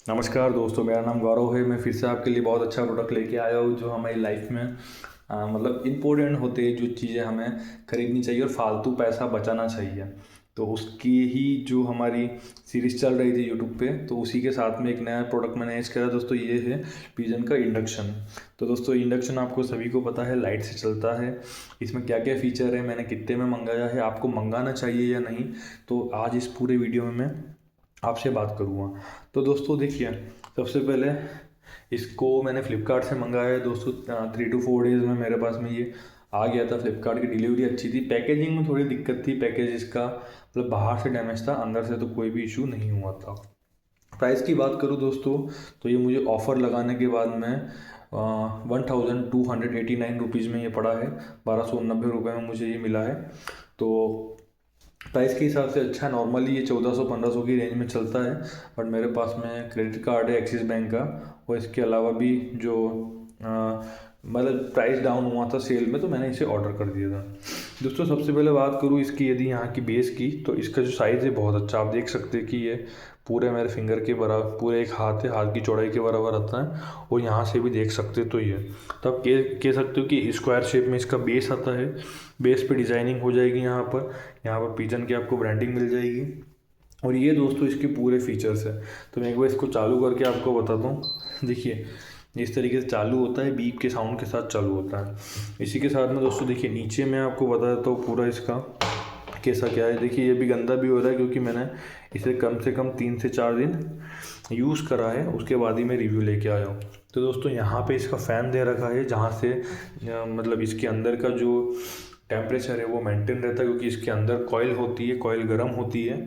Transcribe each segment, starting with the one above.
नमस्कार दोस्तों, मेरा नाम गौरव है। मैं फिर से आपके लिए बहुत अच्छा प्रोडक्ट लेके आया हूँ जो हमारी लाइफ में मतलब इम्पोर्टेंट होते हैं, जो चीज़ें हमें खरीदनी चाहिए और फालतू पैसा बचाना चाहिए। तो उसकी ही जो हमारी सीरीज़ चल रही थी यूट्यूब पे, तो उसी के साथ में एक नया प्रोडक्ट मैंने ऐड करा दोस्तों। ये है पिजन का इंडक्शन। तो दोस्तों इंडक्शन आपको सभी को पता है, लाइट से चलता है। इसमें क्या क्या फ़ीचर है, मैंने कितने में मंगाया है, आपको मंगाना चाहिए या नहीं, तो आज इस पूरे वीडियो में मैं आपसे बात करूँगा। तो दोस्तों देखिए, सबसे पहले इसको मैंने फ़्लिपकार्ट से मंगाया है दोस्तों। 3 to 4 डेज़ में मेरे पास में ये आ गया था। फ़्लिपकार्ट की डिलीवरी अच्छी थी, पैकेजिंग में थोड़ी दिक्कत थी। पैकेज इसका मतलब बाहर से डैमेज था, अंदर से तो कोई भी इशू नहीं हुआ था। प्राइस की बात करूँ दोस्तों, तो ये मुझे ऑफ़र लगाने के बाद में 1289 रुपीज़ में ये पड़ा है। 1290 रुपये में मुझे ये मिला है। तो प्राइस के हिसाब से अच्छा। नॉर्मली ये 1400-1500 की रेंज में चलता है, बट मेरे पास में क्रेडिट कार्ड है एक्सिस बैंक का। और इसके अलावा भी जो मतलब प्राइस डाउन हुआ था सेल में, तो मैंने इसे ऑर्डर कर दिया था दोस्तों। सबसे पहले बात करूँ इसकी, यदि यहाँ की बेस की, तो इसका जो साइज़ है बहुत अच्छा। आप देख सकते हैं कि ये पूरे मेरे फिंगर के बराबर, पूरे एक हाथ है, हाथ की चौड़ाई के बराबर आता है। और यहाँ से भी देख सकते तो ये, तो आप कह सकते हो कि स्क्वायर शेप में इसका बेस आता है। बेस पे डिज़ाइनिंग हो जाएगी यहाँ पर पिजन की आपको ब्रांडिंग मिल जाएगी। और ये दोस्तों इसके पूरे फीचर्स है। तो मैं एक बार इसको चालू करके आपको बताता हूँ। देखिए, इस तरीके से चालू होता है, बीप के साउंड के साथ चालू होता है। इसी के साथ में दोस्तों देखिए, नीचे मैं आपको बता देता हूँ पूरा इसका कैसा क्या है। देखिए, ये भी गंदा भी हो रहा है क्योंकि मैंने इसे कम से कम 3 से 4 दिन यूज़ करा है, उसके बाद ही मैं रिव्यू लेके आया हूँ। तो दोस्तों यहाँ पे इसका फ़ैन दे रखा है, जहाँ से मतलब इसके अंदर का जो टेम्परेचर है वो मेंटेन रहता है, क्योंकि इसके अंदर कॉइल होती है, कॉइल गर्म होती है।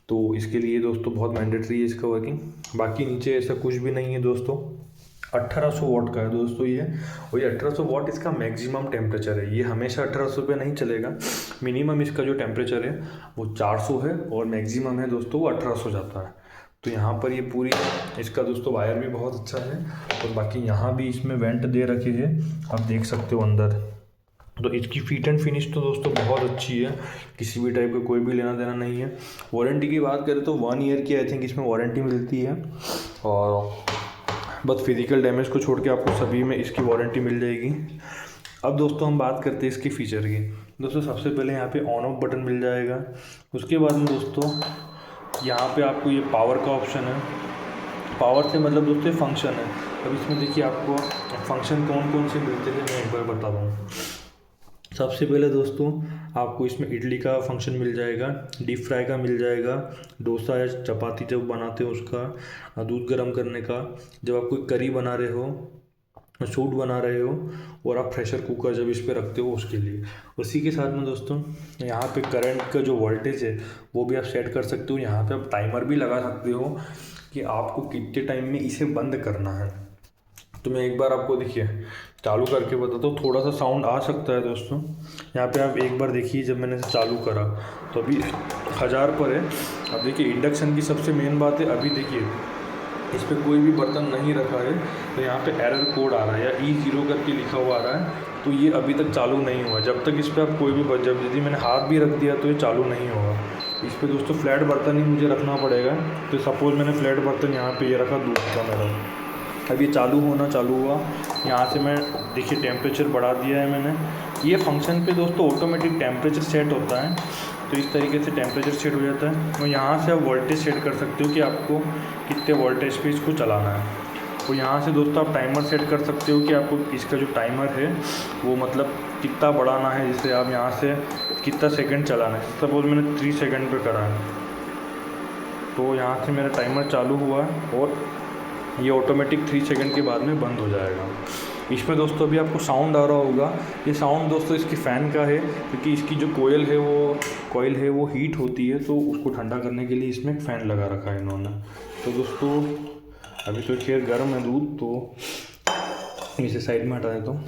तो इसके लिए दोस्तों बहुत मैंडेटरी है इसका वर्किंग। बाकी नीचे ऐसा कुछ भी नहीं है दोस्तों। 1800 वाट का है दोस्तों ये। और ये 1800 वाट इसका मैक्सिमम टेम्परेचर है। ये हमेशा 1800 पे नहीं चलेगा। मिनिमम इसका जो टेम्परेचर है वो 400 है, और मैक्सिमम है दोस्तों वो 1800 जाता है। तो यहाँ पर ये पूरी इसका दोस्तों वायर भी बहुत अच्छा है। और बाकी यहाँ भी इसमें वेंट दे रखे हैं, आप देख सकते हो अंदर। तो इसकी फिट एंड फिनिश तो दोस्तों बहुत अच्छी है, किसी भी टाइप का कोई भी लेना देना नहीं है। वारंटी की बात करें तो 1 ईयर की आई थिंक इसमें वारंटी मिलती है। और बस फिजिकल डैमेज को छोड़ के आपको सभी में इसकी वारंटी मिल जाएगी। अब दोस्तों हम बात करते हैं इसकी फ़ीचर की। दोस्तों सबसे पहले यहाँ पे ऑन ऑफ बटन मिल जाएगा। उसके बाद में दोस्तों यहाँ पे आपको ये पावर का ऑप्शन है। पावर से मतलब दोस्तों फंक्शन है। अब इसमें देखिए आपको फंक्शन कौन कौन से मिलते हैं, मैं एक बार बता दूँ। सबसे पहले दोस्तों आपको इसमें इडली का फंक्शन मिल जाएगा, डीप फ्राई का मिल जाएगा, डोसा या चपाती जब बनाते हो उसका, दूध गर्म करने का, जब आप कोई करी बना रहे हो, सूप बना रहे हो, और आप प्रेशर कुकर जब इस पर रखते हो उसके लिए। उसी के साथ में दोस्तों यहाँ पे करंट का जो वोल्टेज है वो भी आप सेट कर सकते हो। यहाँ पे आप टाइमर भी लगा सकते हो कि आपको कितने टाइम में इसे बंद करना है। तो मैं एक बार आपको देखिए चालू करके बताता हूँ। थोड़ा सा साउंड आ सकता है दोस्तों। यहाँ पे आप एक बार देखिए, जब मैंने इसे चालू करा तो अभी 1000 पर है। अब देखिए इंडक्शन की सबसे मेन बात है, अभी देखिए इस पर कोई भी बर्तन नहीं रखा है, तो यहाँ पे एरर कोड आ रहा है या E0 करके लिखा हुआ आ रहा है। तो ये अभी तक चालू नहीं हुआ। जब तक इस पर आप कोई भी जब यदि मैंने हाथ भी रख दिया तो ये चालू नहीं होगा। इस पर दोस्तों फ्लैट बर्तन ही मुझे रखना पड़ेगा। तो सपोज़ मैंने फ्लैट बर्तन यहाँ पे ये रखा दूध का मेरा, अब ये चालू होना चालू हुआ। यहाँ से मैं देखिए टेम्परेचर बढ़ा दिया है मैंने। ये फंक्शन पे दोस्तों ऑटोमेटिक टेम्परेचर सेट होता है। तो इस तरीके से टेम्परेचर सेट हो जाता है। और यहाँ से आप वोल्टेज सेट कर सकते हो कि आपको कितने वोल्टेज पे इसको चलाना है। तो यहाँ से दोस्तों आप टाइमर सेट कर सकते हो कि आपको इसका जो टाइमर है वो मतलब कितना बढ़ाना है। जैसे आप यहाँ से कितना सेकंड चलाना है, सपोज मैंने 3 सेकंड पे करा है, तो यहाँ से मेरा टाइमर चालू हुआ और ये ऑटोमेटिक 3 सेकंड के बाद में बंद हो जाएगा। इसमें दोस्तों अभी आपको साउंड आ रहा होगा। ये साउंड दोस्तों इसकी फ़ैन का है, क्योंकि इसकी जो कॉइल है वो हीट होती है, तो उसको ठंडा करने के लिए इसमें एक फ़ैन लगा रखा है इन्होंने। तो दोस्तों अभी तो खैर गर्म है दूध, तो इसे साइड में हटा देता हूँ।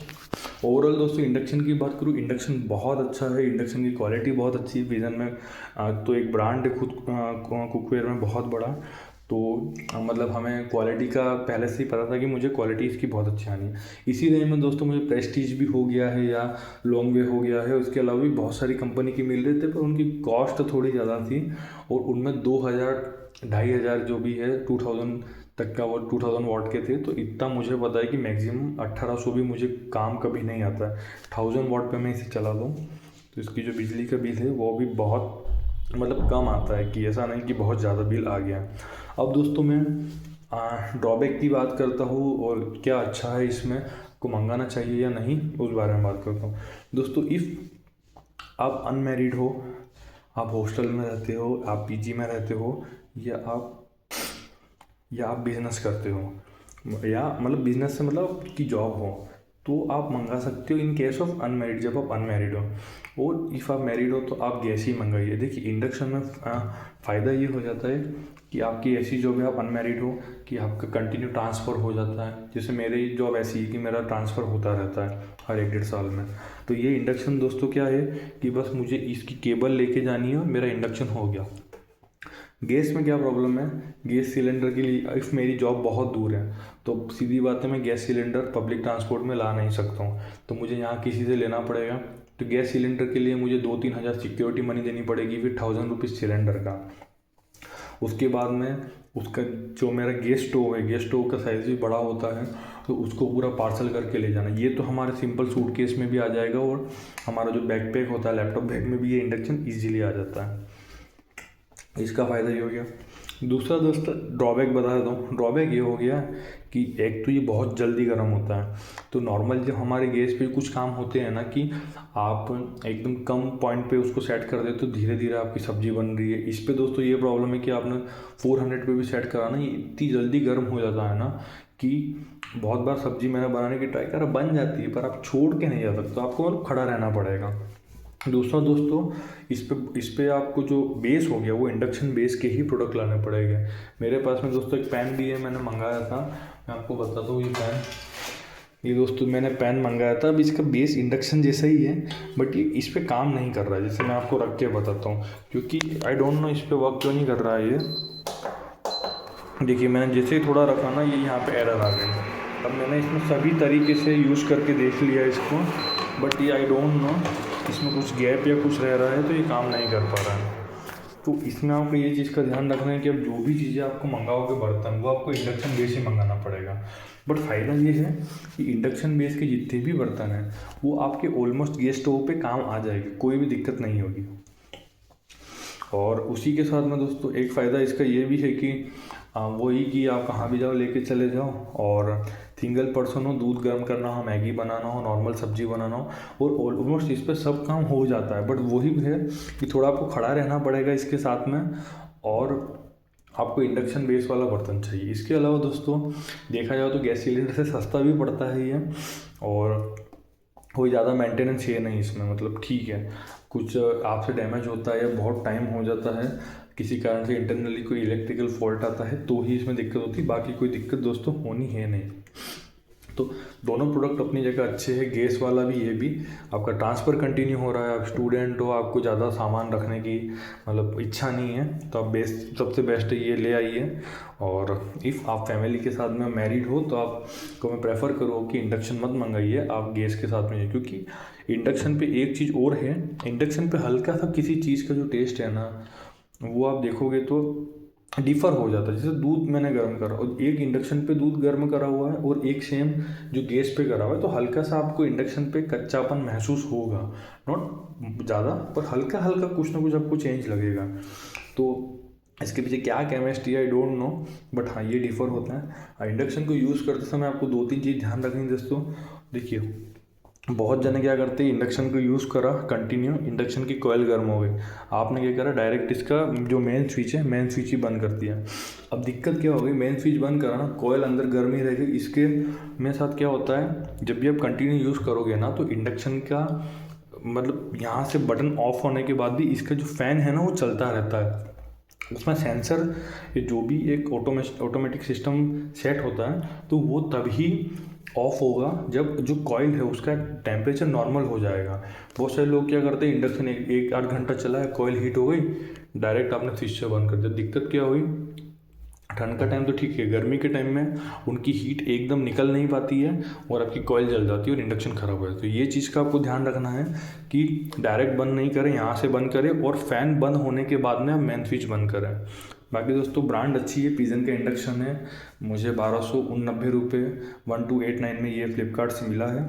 ओवरऑल दोस्तों इंडक्शन की बात करूँ, इंडक्शन बहुत अच्छा है। इंडक्शन की क्वालिटी बहुत अच्छी है। पिजन में तो एक ब्रांड है खुद कुकवेयर में बहुत बड़ा। तो मतलब हमें क्वालिटी का पहले से ही पता था कि मुझे क्वालिटी इसकी बहुत अच्छी आनी है। इसी रेंज में दोस्तों मुझे प्रेस्टीज भी हो गया है या लॉन्ग वे हो गया है। उसके अलावा भी बहुत सारी कंपनी की मिल रहे थे, पर उनकी कॉस्ट थोड़ी ज़्यादा थी। और उनमें 2000 2500 जो भी है, तक का वो 2000 वाट के थे। तो इतना मुझे पता है कि मैक्सिमम 1800 भी मुझे काम कभी नहीं आता है। 1000 वाट पे मैं इसे चला लूँ तो इसकी जो बिजली का बिल है वो भी बहुत मतलब कम आता है, कि ऐसा नहीं कि बहुत ज़्यादा बिल आ गया। अब दोस्तों मैं ड्रॉबैक की बात करता हूँ और क्या अच्छा है इसमें, को मंगाना चाहिए या नहीं, उस बारे में बात करता हूँ। दोस्तों इफ़ आप अनमैरिड हो, आप हॉस्टल में रहते हो, आप पीजी में रहते हो, या आप बिज़नेस करते हो, या मतलब बिज़नेस से मतलब कि जॉब हो, तो आप मंगा सकते हो इन केस ऑफ अनमैरिड, जब आप अनमैरिड हो। और इफ़ आप मैरिड हो तो आप गैस ही मंगाइए। देखिए इंडक्शन में फ़ायदा ये हो जाता है कि आपकी ऐसी जॉब है, आप अनमैरिड हो, कि आपका कंटिन्यू ट्रांसफ़र हो जाता है। जैसे मेरी जॉब ऐसी है कि मेरा ट्रांसफ़र होता रहता है हर 1-1.5 साल में। तो ये इंडक्शन दोस्तों क्या है कि बस मुझे इसकी केबल लेके जानी है, मेरा इंडक्शन हो गया। गैस में क्या प्रॉब्लम है, गैस सिलेंडर के लिए इफ़ मेरी जॉब बहुत दूर है तो सीधी बात है मैं गैस सिलेंडर पब्लिक ट्रांसपोर्ट में ला नहीं सकता हूँ, तो मुझे यहाँ किसी से लेना पड़ेगा। तो गैस सिलेंडर के लिए मुझे 2-3 हज़ार सिक्योरिटी मनी देनी पड़ेगी, फिर 1000 रुपीज़ सिलेंडर का। उसके बाद में उसका जो मेरा गैस स्टोव है, गैस स्टोव का साइज़ भी बड़ा होता है, तो उसको पूरा पार्सल करके ले जाना। ये तो हमारे सिंपल सूटकेस में भी आ जाएगा, और हमारा जो बैकपैक होता है लैपटॉप बैग में भी ये इंडक्शन ईजिली आ जाता है। इसका फ़ायदा ये हो गया। दूसरा दोस्त ड्रॉबैक बता देता हूँ। ड्रॉबैक ये हो गया कि एक तो ये बहुत जल्दी गर्म होता है। तो नॉर्मल जब हमारे गैस पे कुछ काम होते हैं ना, कि आप एकदम कम पॉइंट पे उसको सेट कर देते तो धीरे धीरे आपकी सब्ज़ी बन रही है। इस पे दोस्तों ये प्रॉब्लम है कि आपने 400 पे भी सेट करा ना, ये इतनी जल्दी गर्म हो जाता है ना कि बहुत बार सब्ज़ी मैंने बनाने की ट्राई करा, बन जाती है पर आप छोड़ के नहीं जा सकते, तो आपको मतलब खड़ा रहना पड़ेगा। दूसरा दोस्तों इस पे आपको जो बेस हो गया वो इंडक्शन बेस के ही प्रोडक्ट लाने पड़ेंगे। मेरे पास में दोस्तों एक पैन भी है, मैंने मंगाया था, मैं आपको बताता हूँ। ये दोस्तों मैंने पैन मंगाया था। अब इसका बेस इंडक्शन जैसा ही है, बट ये इस पे काम नहीं कर रहा है। जैसे मैं आपको रख के बताता हूँ, क्योंकि आई डोंट नो इस पर वर्क क्यों नहीं कर रहा है ये। देखिए मैंने जैसे ही थोड़ा रखा ना, ये यहाँ पे एरर आ गई। अब मैंने इसमें सभी तरीके से यूज़ करके देख लिया इसको, बट ये आई डोंट नो इसमें कुछ गैप या कुछ रह रहा है, तो ये काम नहीं कर पा रहा है। तो इसमें आपको ये चीज़ का ध्यान रखना है कि अब जो भी चीज़ें आपको मंगाओगे बर्तन, वो आपको इंडक्शन बेस ही मंगाना पड़ेगा। बट फ़ायदा ये है कि इंडक्शन बेस के जितने भी बर्तन हैं वो आपके ऑलमोस्ट गैस स्टोव पे काम आ जाएगी, कोई भी दिक्कत नहीं होगी। और उसी के साथ में दोस्तों एक फ़ायदा इसका ये भी है कि वही कि आप कहाँ भी जाओ लेके चले जाओ, और सिंगल पर्सन हो, दूध गर्म करना हो, मैगी बनाना हो, नॉर्मल सब्जी बनाना हो, और ऑलमोस्ट इस पर सब काम हो जाता है। बट वही है कि थोड़ा आपको खड़ा रहना पड़ेगा इसके साथ में, और आपको इंडक्शन बेस वाला बर्तन चाहिए। इसके अलावा दोस्तों देखा जाए तो गैस सिलेंडर से सस्ता भी पड़ता है ये, और कोई ज़्यादा मेंटेनेंस है नहीं इसमें, मतलब ठीक है। कुछ आपसे डैमेज होता है या बहुत टाइम हो जाता है, किसी कारण से इंटरनली कोई इलेक्ट्रिकल फॉल्ट आता है, तो ही इसमें दिक्कत होती है, बाकी कोई दिक्कत दोस्तों होनी है नहीं। तो दोनों प्रोडक्ट अपनी जगह अच्छे हैं, गैस वाला भी, ये भी। आपका ट्रांसफ़र कंटिन्यू हो रहा है, आप स्टूडेंट हो, आपको ज़्यादा सामान रखने की मतलब इच्छा नहीं है, तो आप सबसे बेस्ट ये ले आइए। और इफ़ आप फैमिली के साथ में मैरिड हो तो आपको मैं प्रेफर करूँ कि इंडक्शन मत मंगाइए, आप गैस के साथ में, क्योंकि इंडक्शन पे एक चीज़ और है, इंडक्शन पे हल्का सा किसी चीज़ का जो टेस्ट है ना, वो आप देखोगे तो डिफ़र हो जाता है। जैसे दूध मैंने गर्म करा, और एक इंडक्शन पे दूध गर्म करा हुआ है और एक सेम जो गैस पे करा हुआ है, तो हल्का सा आपको इंडक्शन पे कच्चापन महसूस होगा, नॉट ज़्यादा, पर हल्का हल्का कुछ ना कुछ आपको चेंज लगेगा। तो इसके पीछे क्या केमिस्ट्री है आई डोंट नो, बट हाँ ये डिफ़र होता है। इंडक्शन को यूज़ करते समय आपको 2-3 चीज़ ध्यान रखनी दोस्तों। देखिए बहुत जने क्या करते हैं, इंडक्शन को यूज़ करा कंटिन्यू, इंडक्शन की कॉइल गर्म हो गई, आपने क्या करा, डायरेक्ट इसका जो मेन स्विच है, मेन स्विच ही बंद कर दिया। अब दिक्कत क्या हो गई, मेन स्विच बंद करा ना, कॉइल अंदर गर्म ही रहेगी। इसके में साथ क्या होता है, जब भी आप कंटिन्यू यूज़ करोगे ना, तो इंडक्शन का मतलब यहाँ से बटन ऑफ होने के बाद भी इसका जो फ़ैन है ना वो चलता रहता है। उसमें सेंसर ये जो भी एक ऑटोमेटिक सिस्टम सेट होता है, तो वो तभी ऑफ होगा जब जो कॉइल है उसका टेम्परेचर नॉर्मल हो जाएगा। बहुत सारे लोग क्या करते हैं, इंडक्शन एक आध घंटा चला है, कॉइल हीट हो गई, डायरेक्ट आपने स्विच से बंद कर दिया। दिक्कत क्या हुई, ठंड का टाइम तो ठीक है, गर्मी के टाइम में उनकी हीट एकदम निकल नहीं पाती है और आपकी कॉइल जल जाती है और इंडक्शन ख़राब हो जाता है। तो ये चीज़ का आपको ध्यान रखना है कि डायरेक्ट बंद नहीं करें, यहाँ से बंद करें, और फ़ैन बंद होने के बाद में आप मेन स्विच बंद करें। बाकी दोस्तों ब्रांड अच्छी है, पिजन का इंडक्शन है, मुझे 1289 रुपये 1289 में ये फ्लिपकार्ट से मिला है।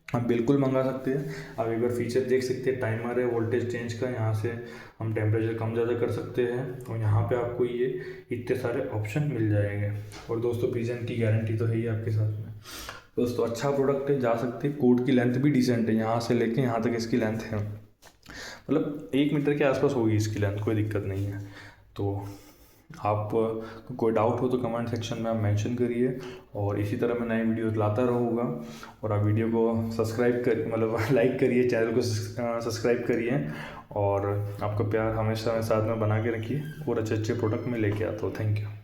आप बिल्कुल मंगा सकते हैं। आप एक बार फीचर देख सकते हैं, टाइमर है वोल्टेज चेंज का, यहाँ से हम टेम्परेचर कम ज़्यादा कर सकते हैं और यहाँ पे आपको ये इतने सारे ऑप्शन मिल जाएंगे। और दोस्तों पिजन की गारंटी तो है ही आपके साथ में। दोस्तों अच्छा प्रोडक्ट है, जा सकते हैं। कोड की लेंथ भी डिसेंट है, यहाँ से लेके यहाँ तक इसकी लेंथ है, मतलब 1 मीटर के आसपास होगी इसकी लेंथ, कोई दिक्कत नहीं है। तो आप कोई डाउट हो तो कमेंट सेक्शन में आप मेंशन करिए और इसी तरह मैं नए वीडियोस लाता रहूँगा। और आप वीडियो को सब्सक्राइब कर मतलब लाइक करिए, चैनल को सब्सक्राइब करिए और आपका प्यार हमेशा साथ में बना के रखिए और अच्छे अच्छे प्रोडक्ट में लेके आता हूँ। Thank you.